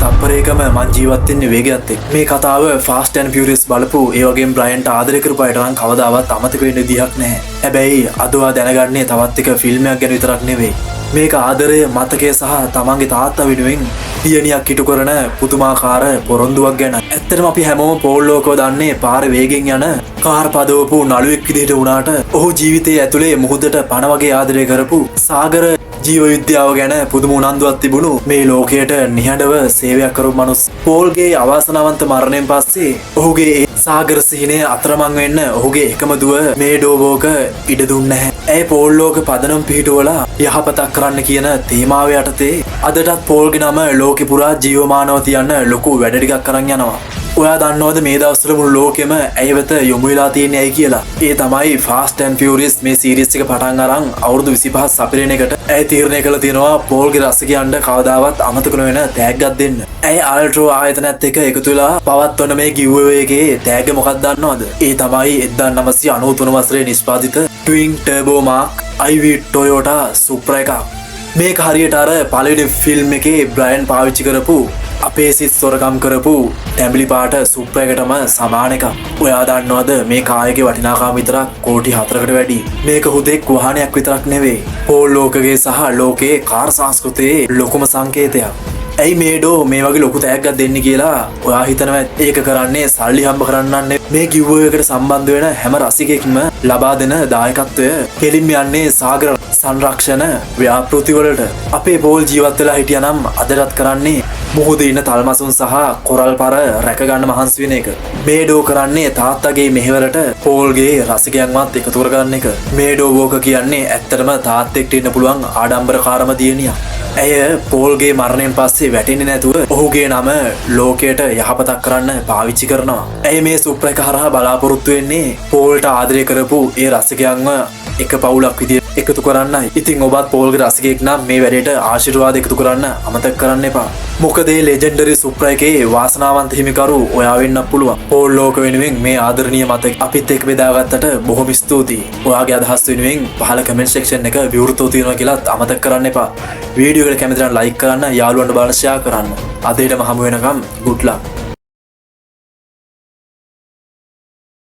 තප්පරයකම මං ජීවත් වෙන්නේ වේගයත් එක්ක. මේ කතාව Fast and Furious බලපු ඒ වගේම බ්‍රයන්ට ආදරය කරපු අයට නම් කවදාවත් අමතක වෙන්න විදිහක් නැහැ. හැබැයි අද ඔයා දැනගන්නේ තවත් එක ෆිල්ම් එකක් ගැන විතරක් නෙවෙයි. මේක ආදරය, මතකය සහ තමන්ගේ තාත්තා වෙනුවෙන් දියණියක් හිටු කරන පුදුමාකාර පොරොන්දුවක් ගැන. ඇත්තටම අපි හැමෝම පෝල් ලෝකෝ දන්නේ පාරේ වේගෙන් යන කාර් පදවපු නළුවෙක් විදිහට වුණාට ඔහු ජීවිතයේ ඇතුලේ මුහුදට පණ වගේ ආදරය කරපු සාගර ජීව විද්‍යාව ගැන පුදුම උනන්දුවක් තිබුණු මේ ලෝකයට නිහඬව සේවයක් කරපු මනුස්ස. පෝල්ගේ අවාසනාවන්ත මරණයෙන් පස්සේ ඔහුගේ ඒ සාගර සිහිනය අතරමං වෙන්න ඔහුගේ එකම දුව මේ ඩෝබෝක ඉඩ දුන්නේ නැහැ. ඇය පෝල් ලෝක පදනම් පිහිටුවලා යහපතක් කරන්න කියන තේමාව යටතේ අදටත් පෝල්ගේ නම ලෝකෙ පුරා ජීවමානව තියන්න ලොකු වැඩ ටිකක් කරන් යනවා. ඔයා දන්නවද මේ දවස්වල මුළු ලෝකෙම ඇය වෙත යොමු වෙලා තියෙන්නේ ඇයි කියලා? ඒ තමයි Fast and Furious මේ සීරීස් එක පටන් අරන් අවුරුදු 25 සපිරෙන එකට ඇය තීරණය කළා තියෙනවා පෝල්ගේ රසිකයන්ට කවදාවත් අමතක නොවන තෑග්ගක් දෙන්න. ඇය අල්ට්‍රෝ ආයතනත් එක්ක එකතු වෙලා පවත්වන මේ giveaway එකේ තෑග්ග මොකක්ද දන්නවද? ඒ තමයි 1993 වසරේ නිෂ්පාදිත Twin Turbo Mark IV Toyota Supra එකක්. මේක හරියට අර පළවෙනි ෆිල්ම් එකේ බ්‍රයන් පාවිච්චි කරපු අපේ සිත් සොරකම් කරපු තැඹිලි පාට සුප්‍ර එකටම සමාන එකක්. ඔයා දන්නවද මේ කායගේ වටිනාකම විතරක් කෝටි 4කට වැඩි. මේක හුදෙක් වාහනයක් විතරක් නෙවෙයි. පෝල් ලෝකයේ සහ ලෝකයේ කාර් සංස්කෘතියේ ලොකුම සංකේතයක්. ඇයි මේඩෝ මේ වගේ ලොකු තෑග්ගක් දෙන්න කියලා ඔයා හිතනවා? ඒක කරන්නේ සල්ලි හම්බ කරන්නන්නේ. මේ giveaway එකට සම්බන්ධ වෙන හැම රසිකයෙක්ම ලබා දෙන දායකත්වය කෙලින්ම යන්නේ සාගර සංරක්ෂණ ව්‍යාපෘතිවලට. අපේ පෝල් ජීවත් වෙලා හිටියනම් අදටත් කරන්නේ මුහුදේ ඉන්න තල්මසුන් සහ කොරල් පර රැක ගන්න මහන්සි වෙන එක. මේඩෝ කරන්නේ තාත්තගේ මෙහෙවරට පෝල්ගේ රසිකයන්වත් එකතු කරගන්න එක. මේඩෝ වෝක කියන්නේ ඇත්තටම තාත්තෙක්ට ඉන්න පුළුවන් ආඩම්බරකාරම දියණියක්. ඇය පෝල්ගේ මරණයෙන් පස්සේ වැටෙන්නේ නැතුව ඔහුගේ නම ලෝකයට යහපතක් කරන්න පාවිච්චි කරනවා. ඇය මේ සුප්‍ර එක හරහා බලාපොරොත්තු වෙන්නේ පෝල්ට ආදරය කරපු ඒ රසිකයන්ව එක පවුලක් විදියට එකතු කරන්නයි. ඉතින් ඔබත් පෝල්ගේ රසිකයෙක් නම් මේ වැඩේට ආශිර්වාද එකතු කරන්න අමතක කරන්න එපා. මොකද මේ ලෙජෙන්ඩරි සුප්‍රා එකේ වාසනාවන්ත හිමිකරු ඔයා වෙන්න පුළුවන්. පෝල් ලෝක වෙනුවෙන් මේ ආදරණීය මතක අපිත් එක්ක බෙදාගත්තට බොහොම ස්තුතියි. ඔයාගේ අදහස් වෙනුවෙන් පහළ කමෙන්ට් සෙක්ෂන් එක විවෘතව තියෙනවා කියලාත් අමතක කරන්න එපා. වීඩියෝ එකට කැමති නම් ලයික් කරන්න, යාළුවන්ට බලන්න ෂෙයා කරන්න. අදේටම හමු වෙනකම් good luck.